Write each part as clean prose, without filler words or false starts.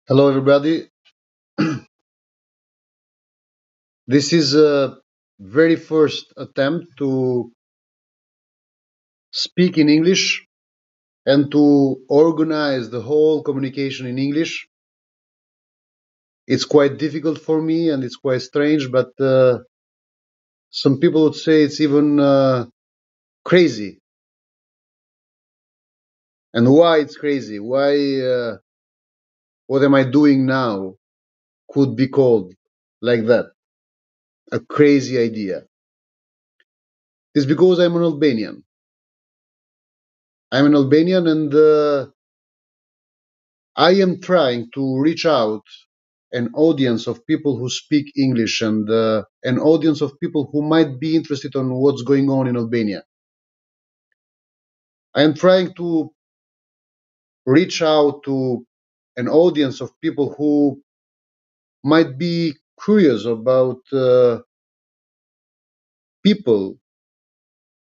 Hello, everybody. This is a very first attempt to speak in English and to organize the whole communication in English. It's quite difficult for me and it's quite strange, but some people would say it's even crazy. And why it's crazy? Why what am I doing now could be called like that? A crazy idea. It's because I'm an Albanian. I'm an Albanian and I am trying to reach out an audience of people who speak English and an audience of people who might be interested on what's going on in Albania. I am trying to reach out to an audience of people who might be curious about people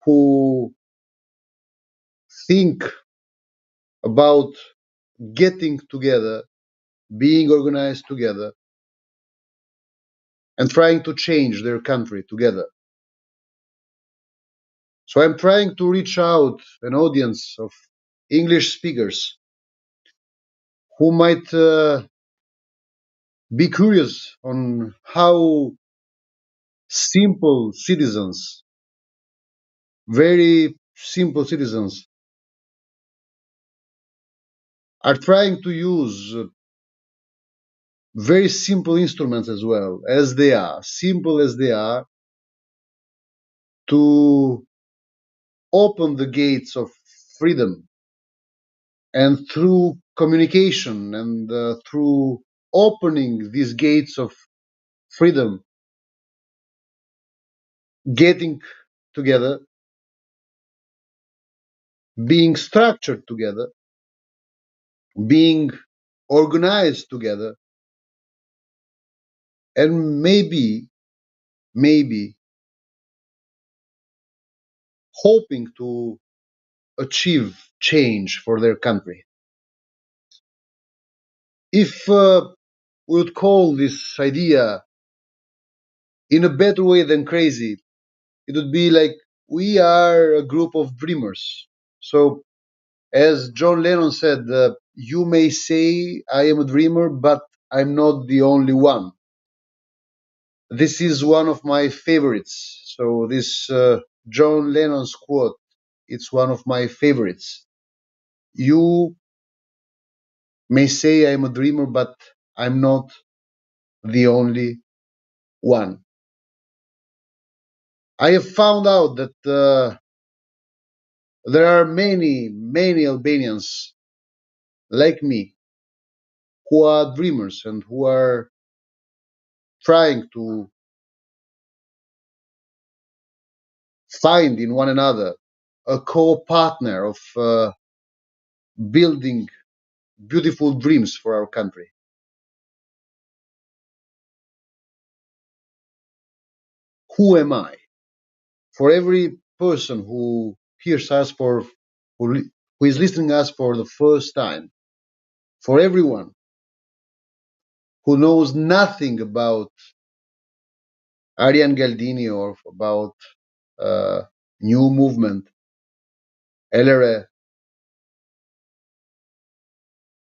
who think about getting together, being organized together, and trying to change their country together. So I'm trying to reach out an audience of English speakers who might be curious on how simple citizens, very simple citizens, are trying to use very simple instruments as well as they are, simple as they are, to open the gates of freedom. And through communication and through opening these gates of freedom, getting together, being structured together, being organized together, and maybe hoping to achieve change for their country. If we would call this idea in a better way than crazy, it would be like we are a group of dreamers. So, as John Lennon said, you may say I am a dreamer, but I'm not the only one. This is one of my favorites. So, this John Lennon's quote, it's one of my favorites. You may say I'm a dreamer, but I'm not the only one. I have found out that there are many Albanians like me who are dreamers and who are trying to find in one another a co-partner of building beautiful dreams for our country. Who am I? For every person who hears us who is listening us for the first time, for everyone who knows nothing about Arian Galdini or about uh, new movement, LRA.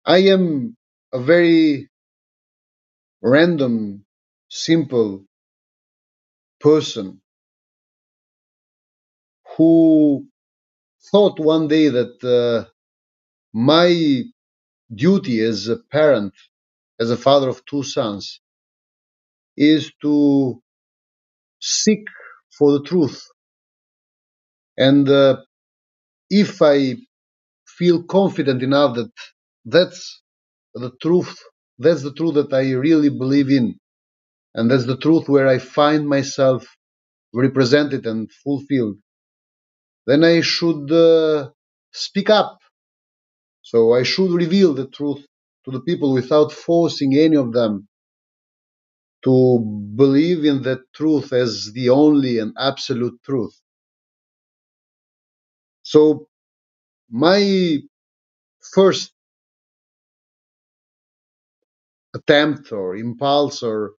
I am a very random, simple person who thought one day that my duty as a parent, as a father of two sons, is to seek for the truth. And if I feel confident enough that that's the truth, that's the truth that I really believe in, and that's the truth where I find myself represented and fulfilled, then I should speak up. So I should reveal the truth to the people without forcing any of them to believe in that truth as the only and absolute truth. So my first attempt or impulse or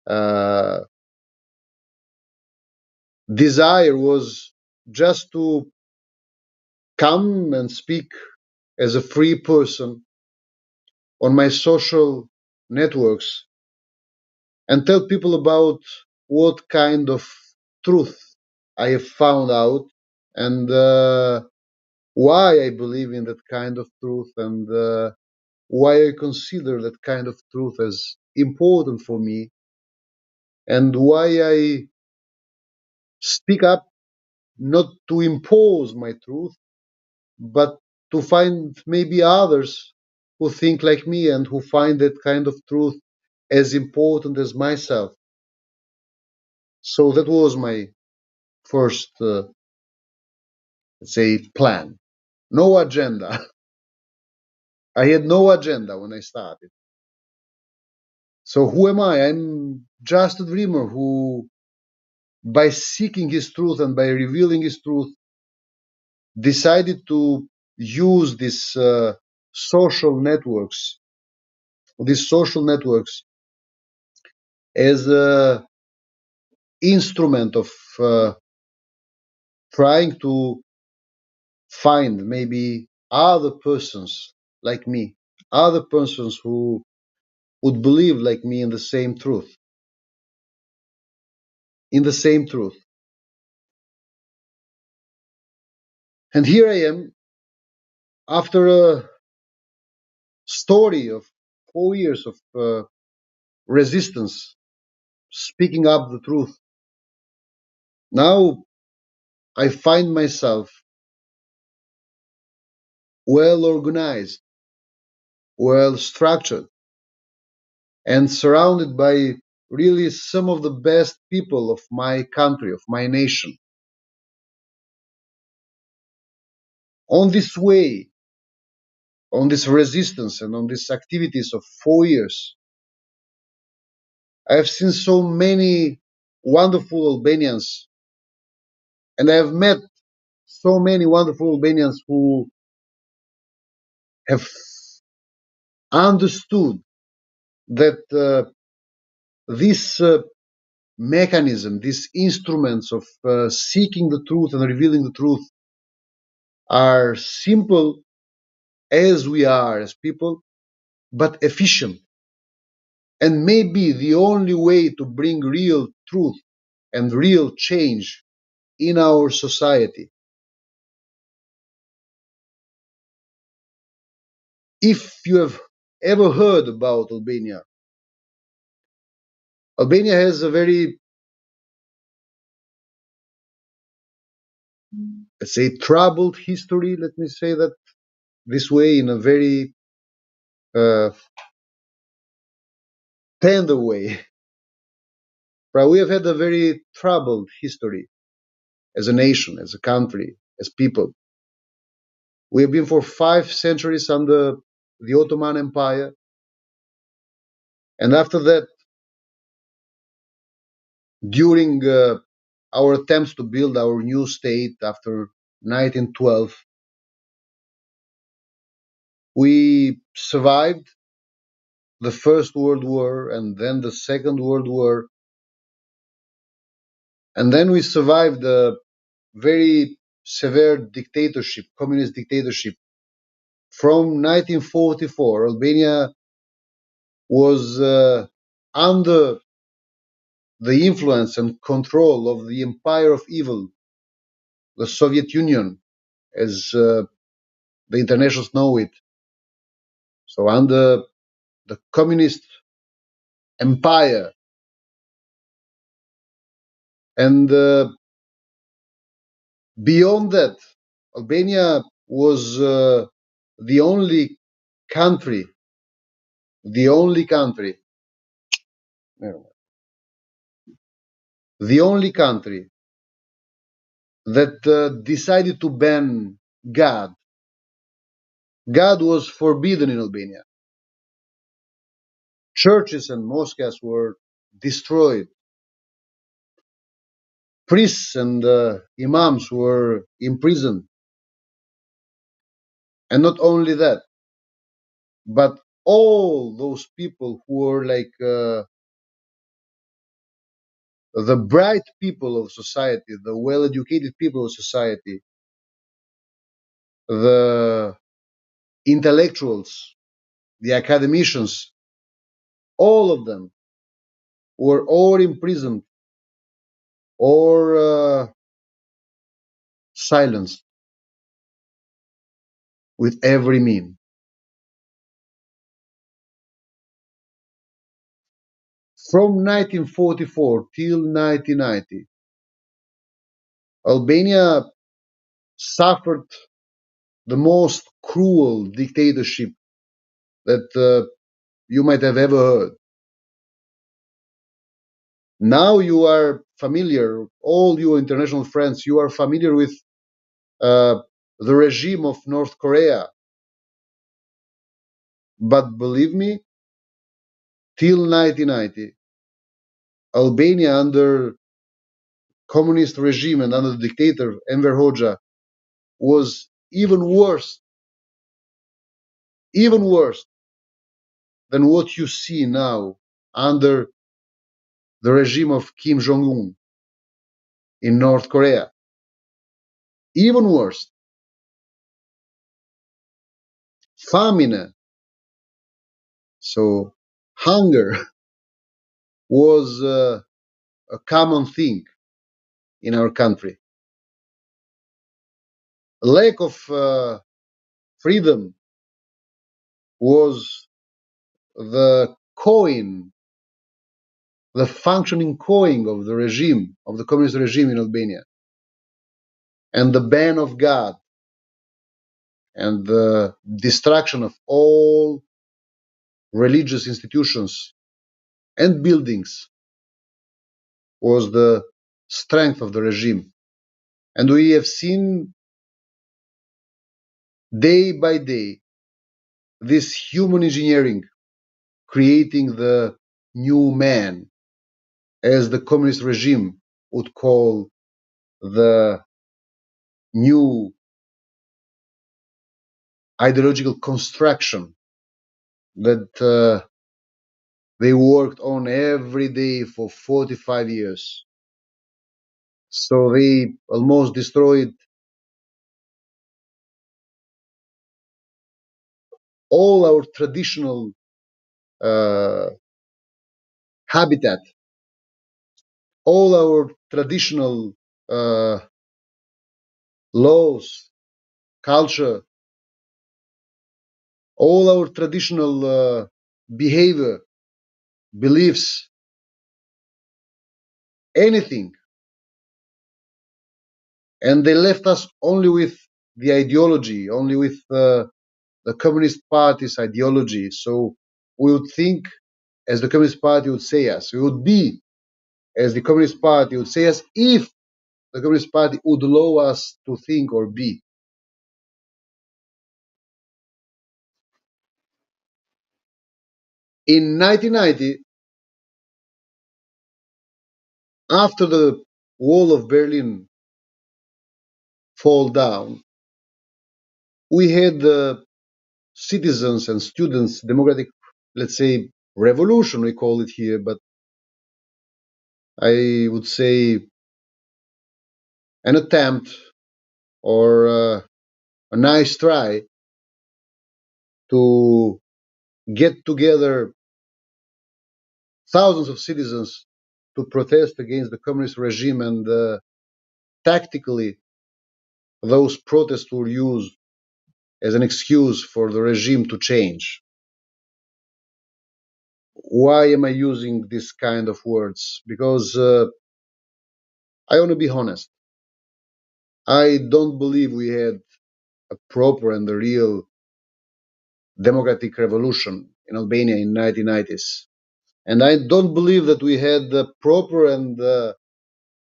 uh, desire was just to come and speak as a free person on my social networks and tell people about what kind of truth I have found out and why I believe in that kind of truth and why I consider that kind of truth as important for me and why I speak up not to impose my truth, but to find maybe others who think like me and who find that kind of truth as important as myself. So that was my first, let's say, plan. No agenda. I had no agenda when I started. So who am I? I'm just a dreamer who, by seeking his truth and by revealing his truth, decided to use these social networks as a instrument of uh, trying to find maybe other persons like me, other persons who would believe like me in the same truth. And here I am after a story of 4 years of resistance, speaking up the truth. Now I find myself well organized, well structured, and surrounded by really some of the best people of my country, of my nation. On this way, on this resistance, and on these activities of 4 years, I have seen so many wonderful Albanians, and I have met so many wonderful Albanians who have understood that this mechanism, these instruments of seeking the truth and revealing the truth are simple as we are as people, but efficient, and maybe the only way to bring real truth and real change in our society. If you have ever heard about Albania, Albania has a very, let's say, troubled history, let me say that this way in a very uh, tender way. But we have had a very troubled history as a nation, as a country, as people. We have been for 5 centuries under the Ottoman Empire, and after that, during our attempts to build our new state after 1912, we survived the First World War and then the Second World War, and then we survived a very severe dictatorship, communist dictatorship. From 1944, Albania was under the influence and control of the empire of evil, the Soviet Union, as the internationals know it. So under the communist empire, and beyond that, Albania was the only country, the only country, the only country that decided to ban God. God was forbidden in Albania. Churches and mosques were destroyed. Priests and imams were imprisoned. And not only that, but all those people who were like the bright people of society, the well-educated people of society, the intellectuals, the academicians, all of them were or imprisoned or silenced with every mean. From 1944 till 1990, Albania suffered the most cruel dictatorship that you might have ever heard. Now you are familiar, all you international friends, you are familiar with uh, the regime of North Korea. But believe me, till 1990, Albania under communist regime and under the dictator Enver Hoxha was even worse than what you see now under the regime of Kim Jong Un in North Korea. Even worse, famine, so hunger, was a common thing in our country. Lack of freedom was the coin, the functioning coin of the regime, of the communist regime in Albania. And the ban of God and the destruction of all religious institutions and buildings was the strength of the regime. And we have seen day by day this human engineering creating the new man, as the communist regime would call the new ideological construction that they worked on every day for 45 years. So they almost destroyed all our traditional uh, habitat, all our traditional uh, laws, culture, all our traditional behavior, beliefs, anything. And they left us only with the ideology, only with the Communist Party's ideology. So we would think as the Communist Party would say us. We would be as the Communist Party would say us if the Communist Party would allow us to think or be. In 1990, after the wall of Berlin fall down, we had the citizens and students democratic, let's say, revolution, we call it here, but I would say an attempt or a nice try to get together thousands of citizens to protest against the communist regime, and tactically those protests were used as an excuse for the regime to change. Why am I using this kind of words? Because I want to be honest. I don't believe we had a proper and a real democratic revolution in Albania in 1990s. And I don't believe that we had the proper and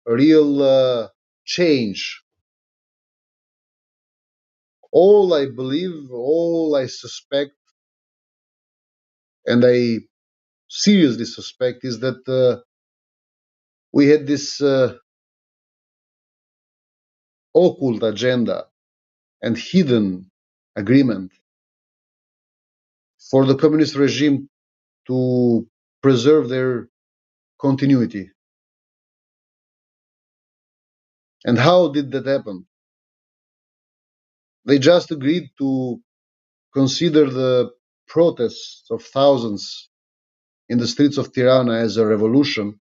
real change. All I believe, all I suspect, and I seriously suspect, is that we had this occult agenda and hidden agreement for the communist regime to preserve their continuity. And how did that happen? They just agreed to consider the protests of thousands in the streets of Tirana as a revolution,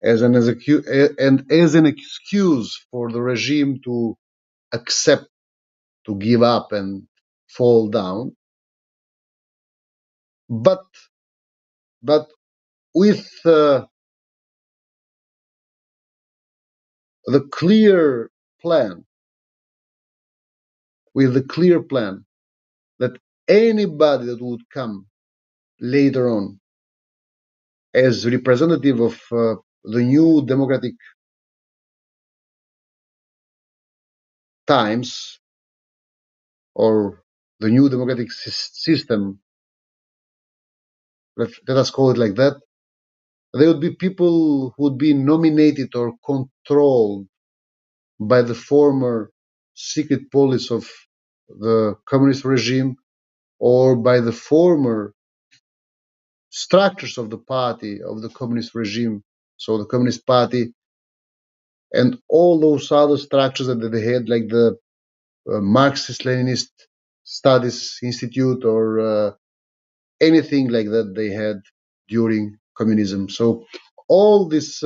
and as an excuse for the regime to accept, to give up and fall down. But but with the clear plan, with the clear plan that anybody that would come later on as representative of the new democratic times, or the new democratic system, let us call it like that, there would be people who would be nominated or controlled by the former secret police of the communist regime, or by the former structures of the party of the communist regime. So the Communist Party and all those other structures that they had, like the Marxist-Leninist Studies Institute, or anything like that they had during communism. So all these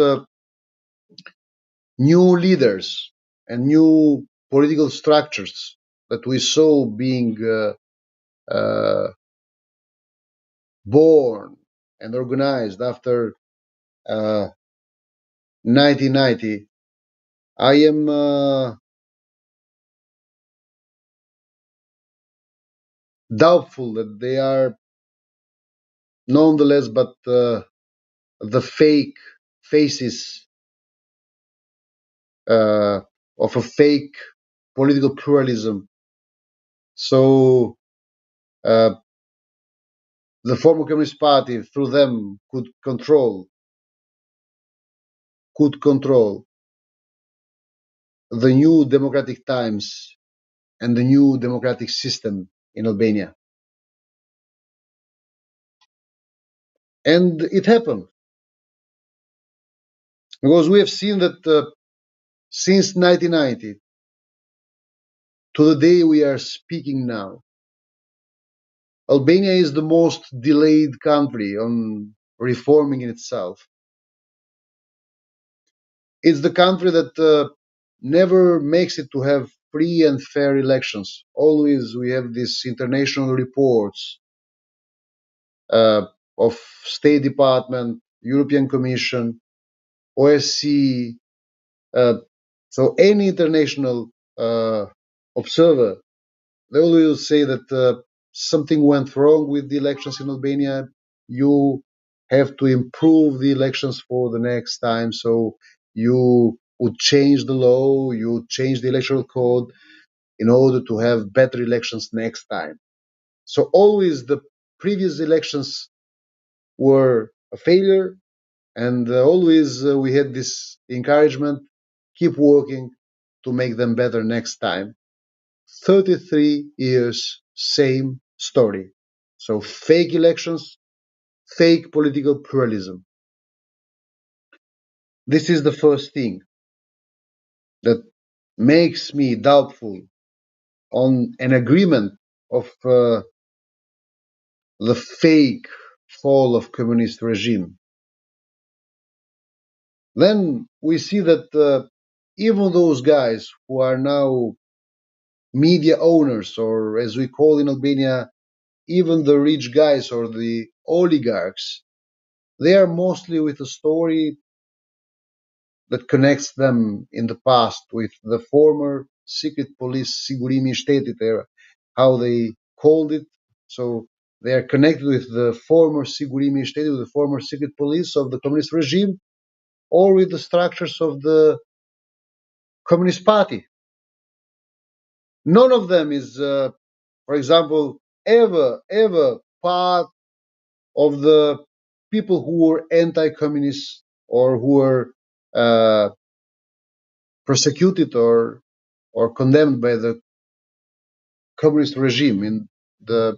new leaders and new political structures that we saw being born and organized after 1990, I am doubtful that they are nonetheless but the fake faces of a fake political pluralism. So uh, the former Communist Party, through them, could control the new democratic times and the new democratic system in Albania. And it happened because we have seen that since 1990 to the day we are speaking now, Albania is the most delayed country on reforming in itself. It's the country that never makes it to have free and fair elections. Always we have these international reports uh, of State Department, European Commission, OSCE. So any international observer, they always say that something went wrong with the elections in Albania. You have to improve the elections for the next time. So you would change the law, you change the electoral code in order to have better elections next time. So always the previous elections were a failure, and always we had this encouragement: keep working to make them better next time. 33 years, same story. So fake elections, fake political pluralism. This is the first thing that makes me doubtful on an agreement of the fake fall of communist regime. Then we see that even those guys who are now media owners, or as we call in Albania, even the rich guys or the oligarchs, they are mostly with a story that connects them in the past with the former secret police Sigurimi Shtetit era, how they called it. So they are connected with the former Sigurimi Shtetit, with the former secret police of the communist regime, or with the structures of the Communist Party. None of them is, for example, ever part of the people who were anti-communist or who were uh, persecuted or condemned by the communist regime in the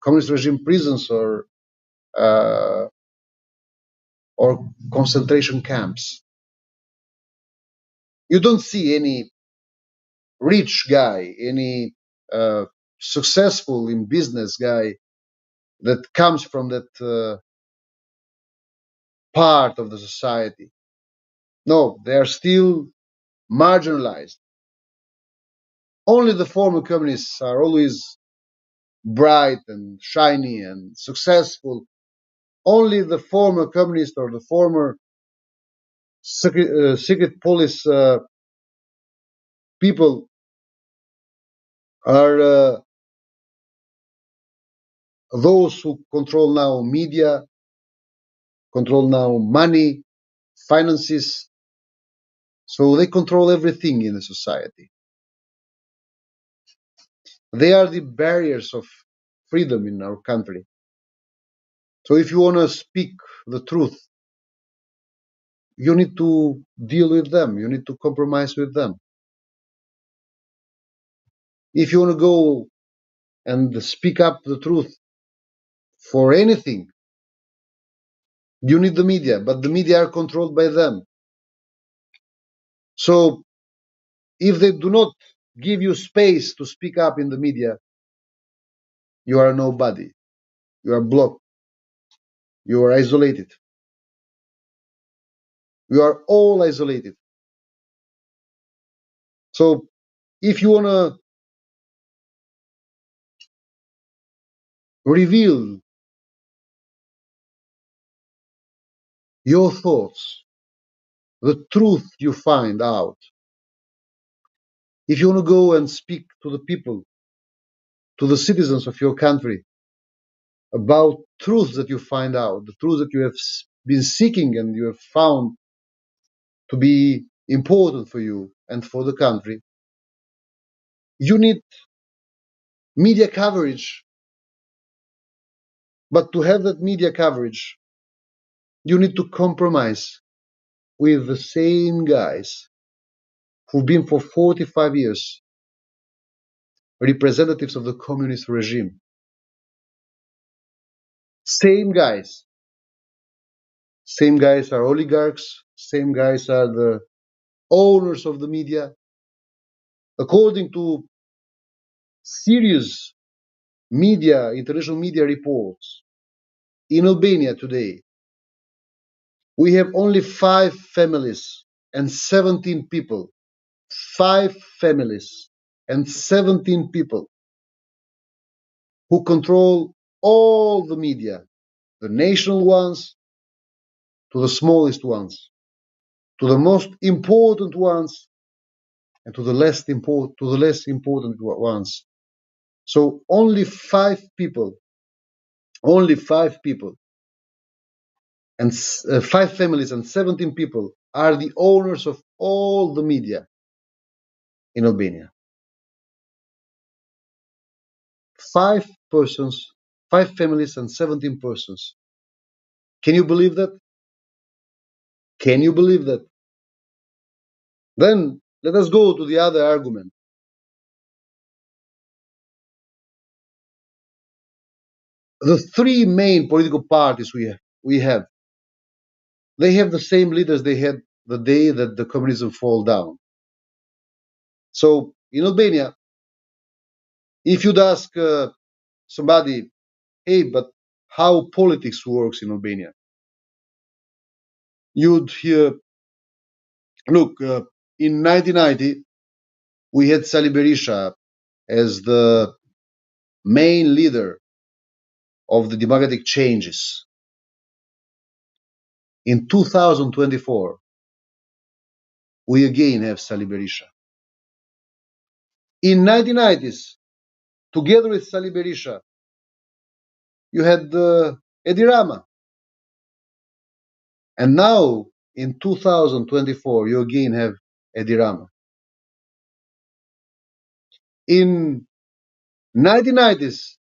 communist regime prisons uh, or concentration camps. You don't see any rich guy, any successful in business guy that comes from that part of the society. No, they are still marginalized. Only the former communists are always bright and shiny and successful. Only the former communist or the former secret police people are those who control now media, control now money, finances. So they control everything in the society. They are the barriers of freedom in our country. So if you want to speak the truth, you need to deal with them. You need to compromise with them. If you want to go and speak up the truth for anything, you need the media, but the media are controlled by them. So if they do not give you space to speak up in the media, you are nobody. You are blocked. You are isolated. We are all isolated. So if you want to reveal your thoughts, the truth you find out, if you want to go and speak to the people, to the citizens of your country about truths that you find out, the truths that you have been seeking and you have found to be important for you and for the country, you need media coverage. But to have that media coverage, you need to compromise with the same guys who've been for 45 years representatives of the communist regime. Same guys. Same guys are oligarchs. Same guys are the owners of the media. According to serious media, international media reports, in Albania today, we have only 5 families and 17 people. 5 families and 17 people who control all the media, the national ones to the smallest ones, to the most important ones and to the less important ones. So only 5 people, and 5 families and 17 people are the owners of all the media in Albania. 5 persons, 5 families and 17 persons. Can you believe that? Can you believe that? Then let us go to the other argument. The 3 main political parties we have, they have the same leaders they had the day that the communism fall down. So in Albania, if you'd ask somebody, hey, but how politics works in Albania, you'd hear, look, in 1990, we had Sali Berisha as the main leader of the democratic changes. In 2024, we again have Sali Berisha. In 1990s, together with Sali Berisha, you had Edi Rama. And now, in 2024, you again have Edi Rama. In 1990s,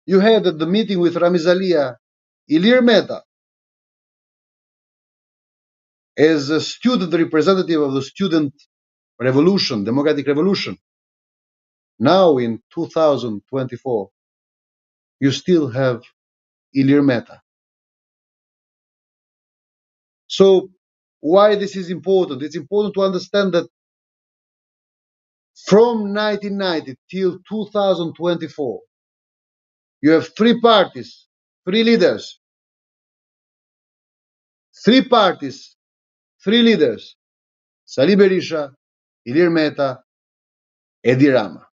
you had at the meeting with Ramiz Alia, Ilir Meta, as a student representative of the student revolution, democratic revolution. Now, in 2024, you still have Ilir Meta. So why this is important? It's important to understand that from 1990 till 2024, you have three parties, three leaders, three parties, three leaders, Salih Berisha, Ilir Meta, Edi Rama.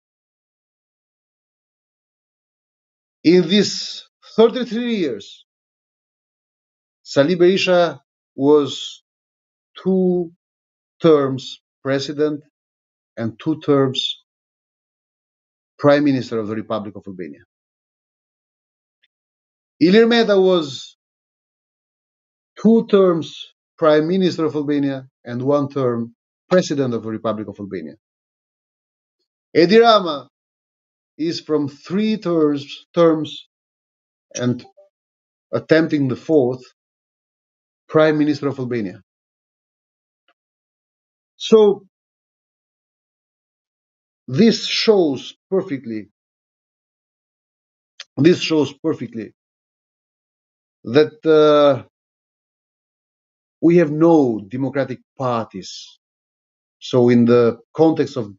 In these 33 years, Salih Berisha was two terms president and two terms prime minister of the Republic of Albania. Ilir Meta was two terms prime minister of Albania and one term president of the Republic of Albania. Edi Rama is from three terms and attempting the fourth prime minister of Albania. So this shows perfectly that we have no democratic parties. So in the context of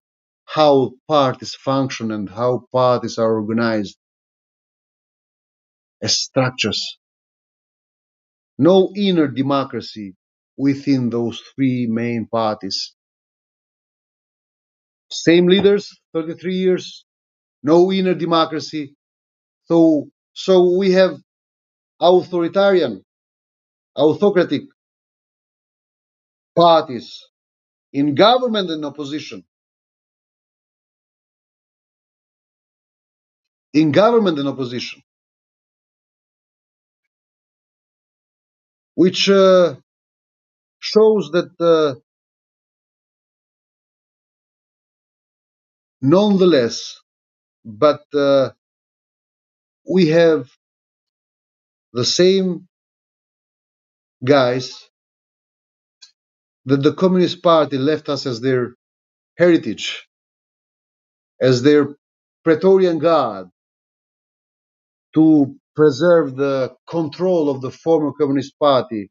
how parties function and how parties are organized as structures, no inner democracy within those three main parties. Same leaders, 33 years, no inner democracy. So we have authoritarian, autocratic parties in government and opposition. In government and opposition, which shows that nonetheless, but we have the same guys that the Communist Party left us as their heritage, as their Praetorian Guard to preserve the control of the former Communist Party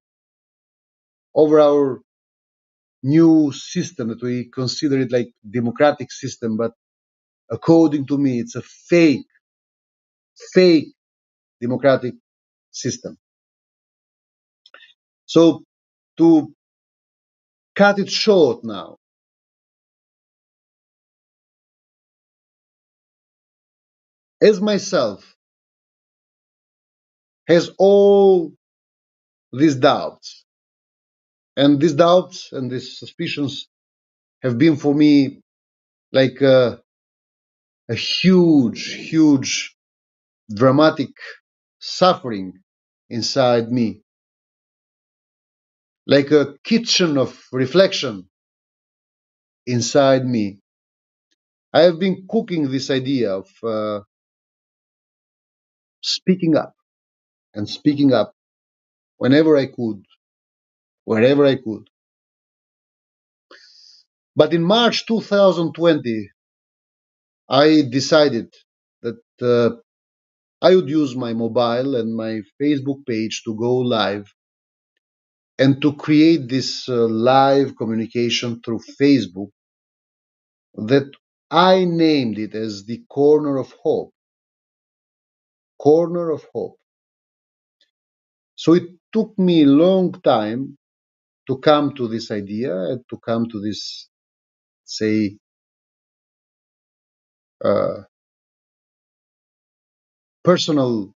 over our new system that we consider it like democratic system, but according to me, it's a fake democratic system. So to cut it short now, as myself has all these doubts, and these doubts and these suspicions have been for me like a huge dramatic suffering inside me, like a kitchen of reflection inside me. I have been cooking this idea of speaking up and speaking up whenever I could, wherever I could. But in March 2020, I decided that I would use my mobile and my Facebook page to go live and to create this live communication through Facebook that I named it as the Corner of Hope. Corner of Hope. So it took me a long time to come to this idea and to come to this, say, uh, personal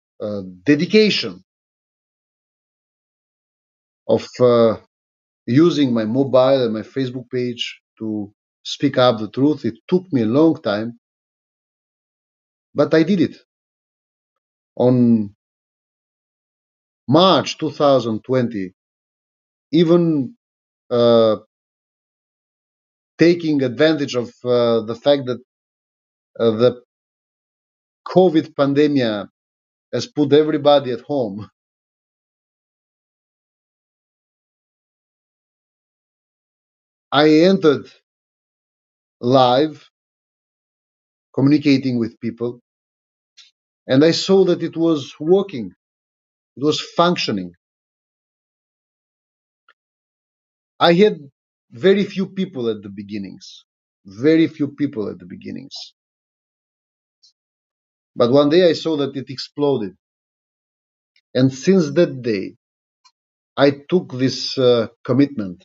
dedication of using my mobile and my Facebook page to speak up the truth. It took me a long time, but I did it. On March 2020, even uh, taking advantage of the fact that the COVID pandemic has put everybody at home, I entered live communicating with people and I saw that it was working, it was functioning. I had very few people at the beginnings, very few people at the beginnings. But one day I saw that it exploded. And since that day, I took this commitment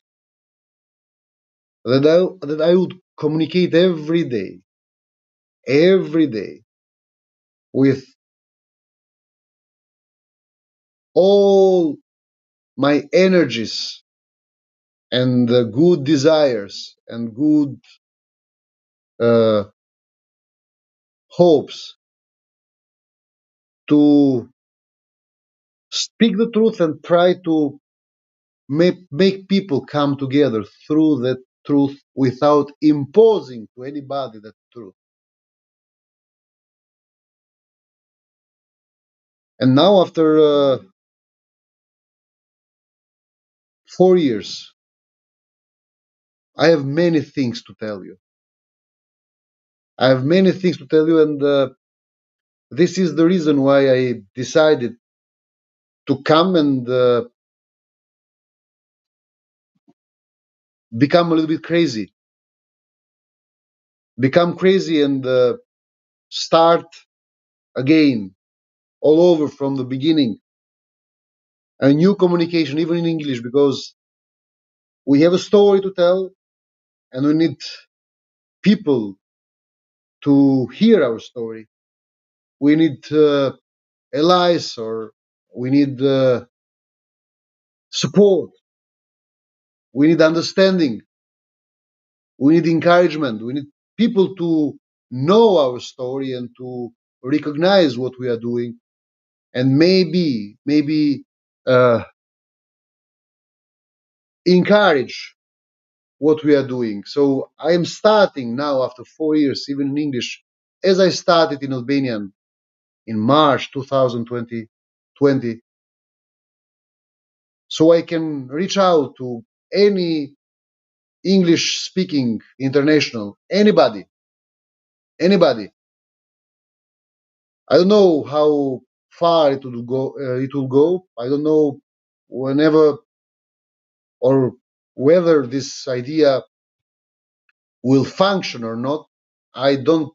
that I would communicate every day, with all my energies and good desires and good uh, hopes, to speak the truth and try to make people come together through that truth without imposing to anybody that truth. And now, after 4 years, I have many things to tell you. I have many things to tell you, and this is the reason why I decided to come and become a little bit crazy, and start again all over from the beginning, a new communication, even in English, because we have a story to tell, and we need people to hear our story. We need allies, or we need support. We need understanding. We need encouragement. We need people to know our story and to recognize what we are doing, and maybe encourage what we are doing. So I am starting now after 4 years, even in English, as I started in Albanian in March 2020, so I can reach out to any English speaking international, anybody. I don't know how far it will go. I don't know whenever or whether this idea will function or not. I don't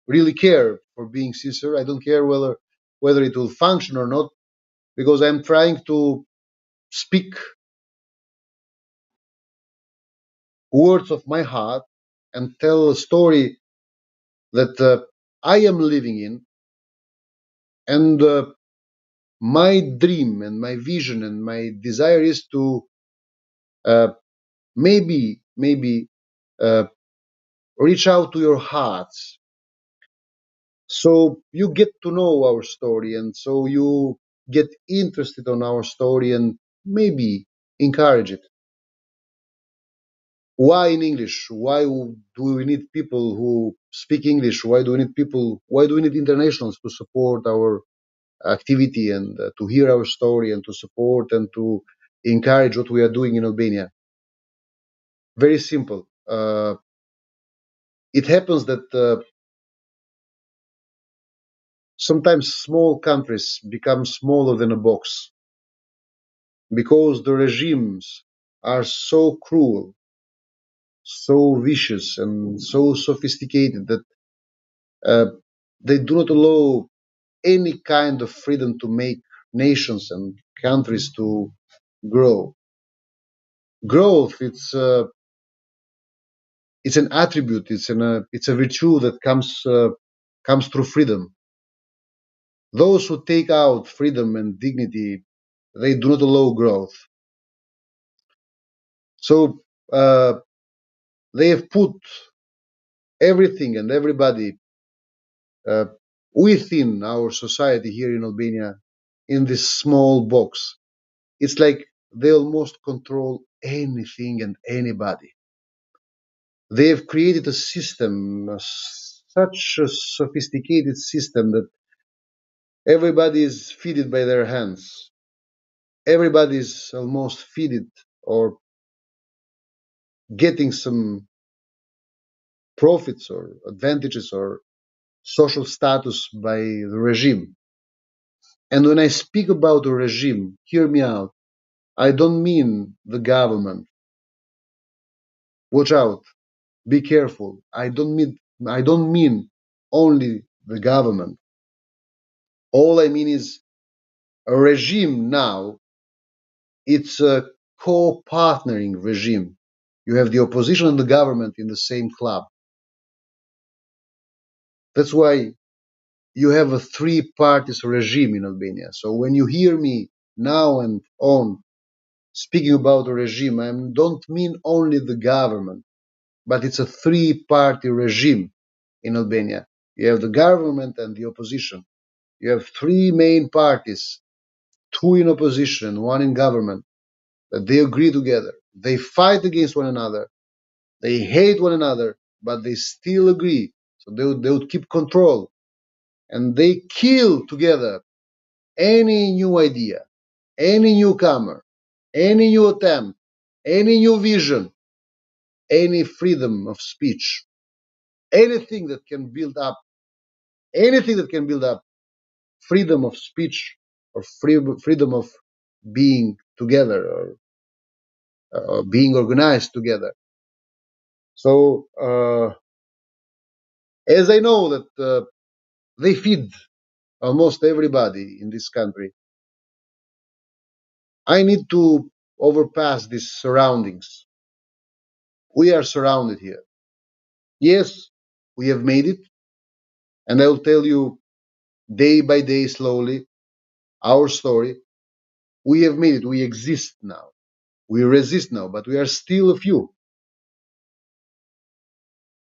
really care, for being sincere. I don't care whether it will function or not, because I'm trying to speak words of my heart and tell a story that I am living in, and my dream and my vision and my desire is to uh, maybe uh, reach out to your hearts, so you get to know our story, and so you get interested on our story, and maybe encourage it. Why in English? Why do we need people who speak English? Why do we need internationals to support our activity, and to hear our story, and to support and to encourage what we are doing in Albania? Very simple. It happens that sometimes small countries become smaller than a box, because the regimes are so cruel, so vicious, and so sophisticated that uh, they do not allow any kind of freedom to make nations and countries to grow. Growth, it's an attribute, it's a virtue that comes through freedom. Those who take out freedom and dignity, they do not allow growth. So uh, they have put everything and everybody uh, within our society here in Albania in this small box. It's like they almost control anything and anybody. They have created a system, such a sophisticated system, that everybody is fed by their hands. Everybody is almost fed or getting some profits or advantages or social status by the regime. And when I speak about a regime, hear me out, I don't mean the government. Watch out. Be careful. I don't mean only the government. All I mean is a regime now, it's a co-partnering regime. You have the opposition and the government in the same club. That's why you have a three parties regime in Albania. So when you hear me now and on speaking about a regime, I don't mean only the government, but it's a three-party regime in Albania. You have the government and the opposition. You have three main parties, two in opposition, one in government, that they agree together. They fight against one another. They hate one another, but they still agree. So they would keep control. And they kill together any new idea, any newcomer, any new attempt, any new vision, any freedom of speech, anything that can build up, anything that can build up freedom of speech or freedom of being together or being organized together. So, as I know that they feed almost everybody in this country, I need to overpass these surroundings. We are surrounded here. Yes, we have made it, and I will tell you day by day, slowly, our story. We have made it. We exist now. We resist now, but we are still a few.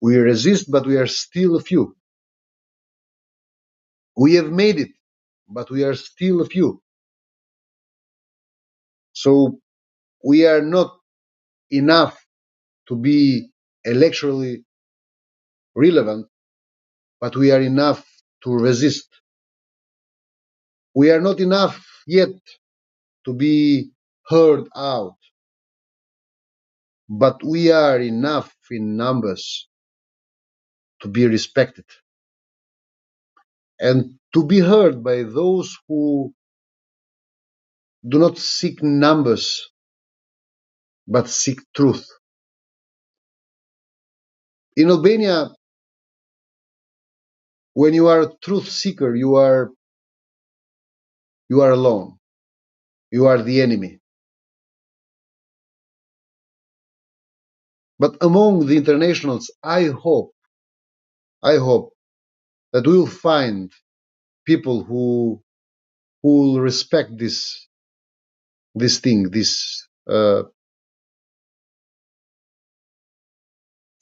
We resist, but we are still a few. We have made it, but we are still a few. So we are not enough to be electorally relevant, but we are enough to resist. We are not enough yet to be heard out, but we are enough in numbers to be respected and to be heard by those who do not seek numbers but seek truth. In Albania, when you are a truth seeker, you are alone. You are the enemy. But among the internationals, I hope that we will find people who will respect this thing, this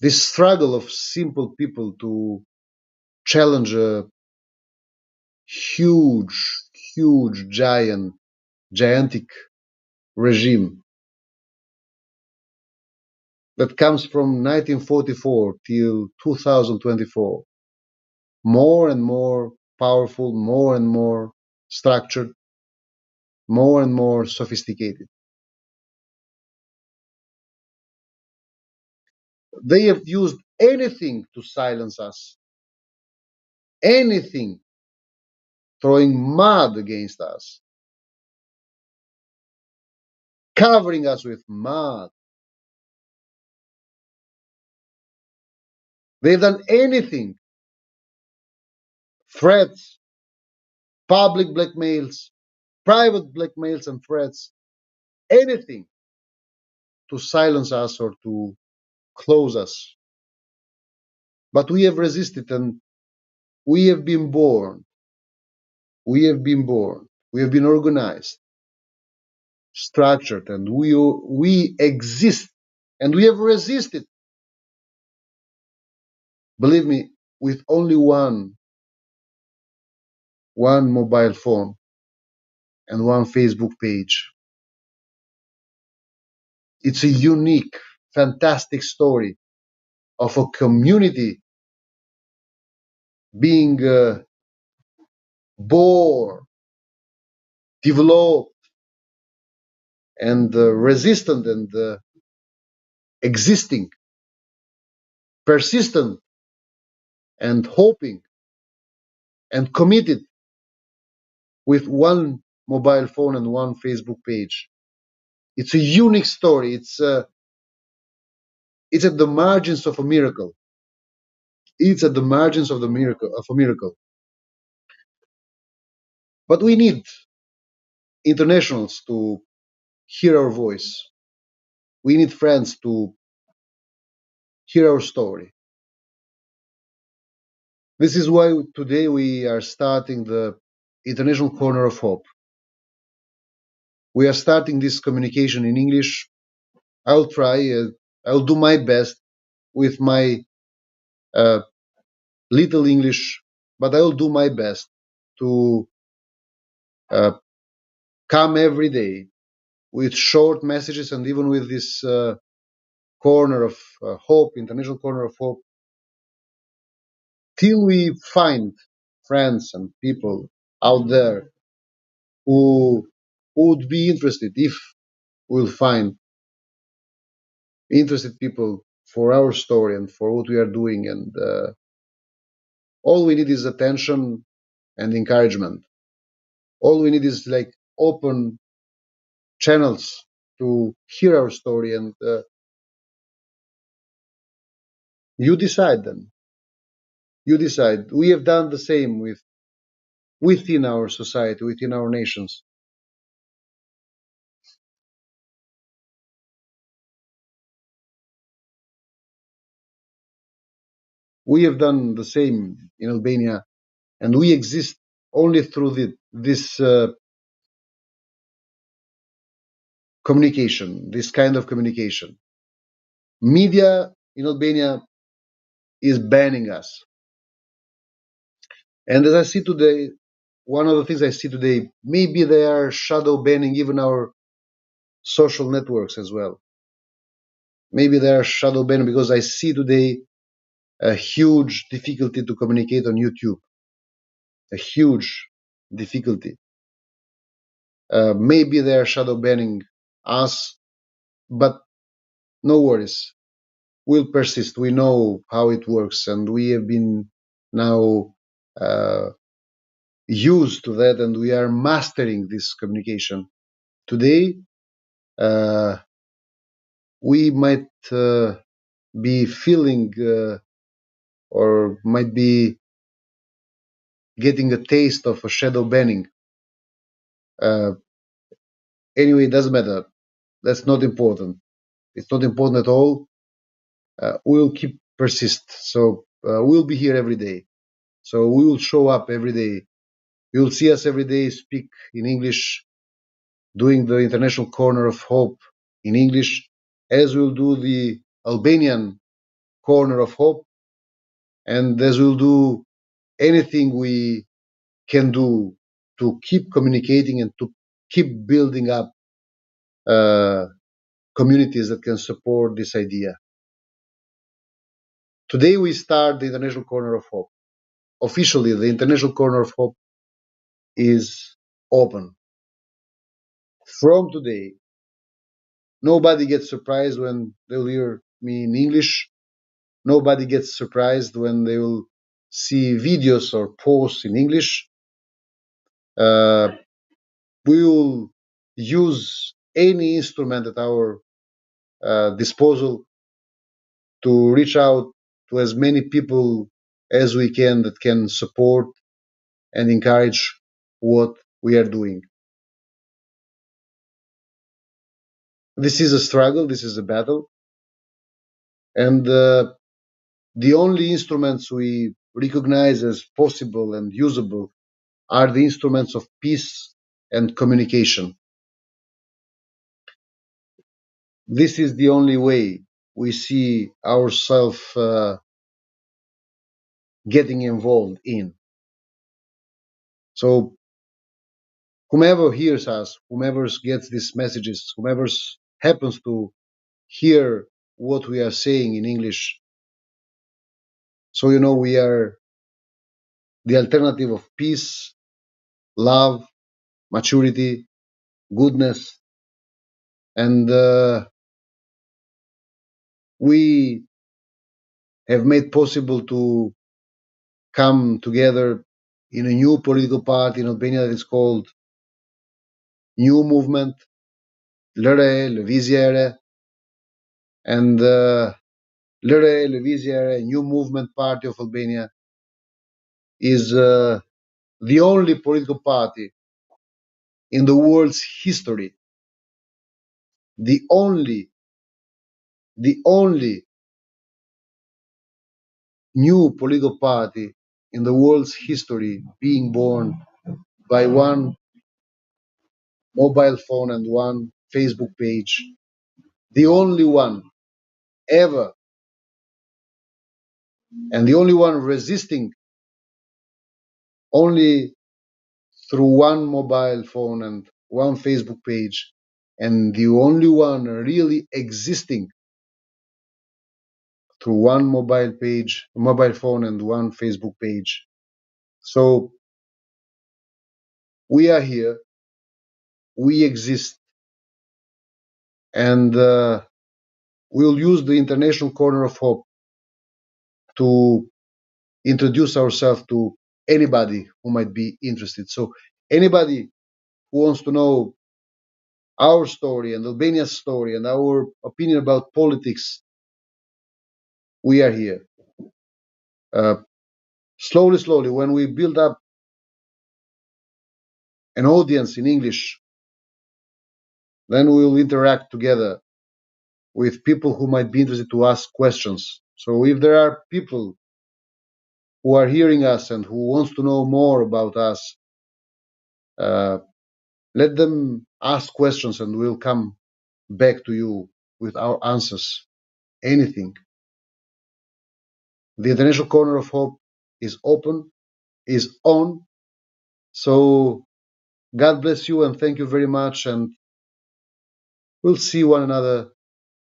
struggle of simple people to challenge a huge, huge, gigantic regime that comes from 1944 till 2024, more and more powerful, more and more structured, more and more sophisticated. They have used anything to silence us, anything, throwing mud against us, covering us with mud. They've done anything, threats, public blackmails, private blackmails and threats, anything to silence us or to close us. But we have resisted and we have been born. We have been born. We have been organized, structured, and we exist. And we have resisted, believe me, with only one mobile phone and one Facebook page. It's a unique, fantastic story of a community being born, developed, and resistant and existing, persistent and hoping and committed with one mobile phone and one Facebook page. It's a unique story. It's at the margins of a miracle. It's at the margins of the miracle of a miracle. But we need internationals to hear our voice. We need friends to hear our story. This is why today we are starting the International Corner of Hope. We are starting this communication in English. I'll try. I'll do my best with my uh, little English, but I'll do my best to uh, come every day with short messages, and even with this corner of hope, International Corner of Hope, till we find friends and people out there who would be interested, if we'll find interested people for our story and for what we are doing. And all we need is attention and encouragement. All we need is like open channels to hear our story, and you decide then. You decide. We have done the same within our society, within our nations. We have done the same in Albania, and we exist only through this communication, this kind of communication. Media in Albania is banning us. And as I see today, one of the things I see today, maybe they are shadow banning even our social networks as well. Maybe they are shadow banning because I see today a huge difficulty to communicate on YouTube, a huge difficulty. Maybe they are shadow banning us, but no worries. We'll persist. We know how it works, and we have been now uh, used to that, and we are mastering this communication. Today, uh, we might be feeling or might be getting a taste of a shadow banning. Uh, anyway, it doesn't matter. That's not important. It's not important at all. We'll keep persist. So we'll be here every day. So we will show up every day. You'll see us every day speak in English, doing the International Corner of Hope in English, as we'll do the Albanian Corner of Hope, and as we'll do anything we can do to keep communicating and to keep building up uh, communities that can support this idea. Today we start the International Corner of Hope. Officially, the International Corner of Hope is open. From today, nobody gets surprised when they'll hear me in English. Nobody gets surprised when they will see videos or posts in English. Uh, we will use any instrument at our disposal to reach out to as many people as we can that can support and encourage what we are doing. This is a struggle, this is a battle, and the only instruments we recognize as possible and usable are the instruments of peace and communication. This is the only way we see ourselves getting involved in. So whomever hears us, whomever gets these messages, whomever happens to hear what we are saying in English, so you know we are the alternative of peace, love, maturity, goodness, and we have made possible to come together in a new political party in Albania that is called New Movement, Lëvizja, and Lëvizja, New Movement Party of Albania, is the only political party in the world's history, the only new political party in the world's history being born by one mobile phone and one Facebook page, the only one ever, and the only one resisting only through one mobile phone and one Facebook page, and the only one really existing through one mobile phone and one Facebook page. So we are here, we exist, and we'll use the International Corner of Hope to introduce ourselves to anybody who might be interested. So anybody who wants to know our story and Albania's story and our opinion about politics, we are here. Uh, slowly, when we build up an audience in English, then we will interact together with people who might be interested to ask questions. So if there are people who are hearing us and who wants to know more about us, uh, let them ask questions and we'll come back to you with our answers. Anything. The International Corner of Hope is open, is on. So God bless you and thank you very much. And we'll see one another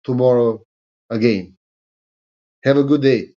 tomorrow again. Have a good day.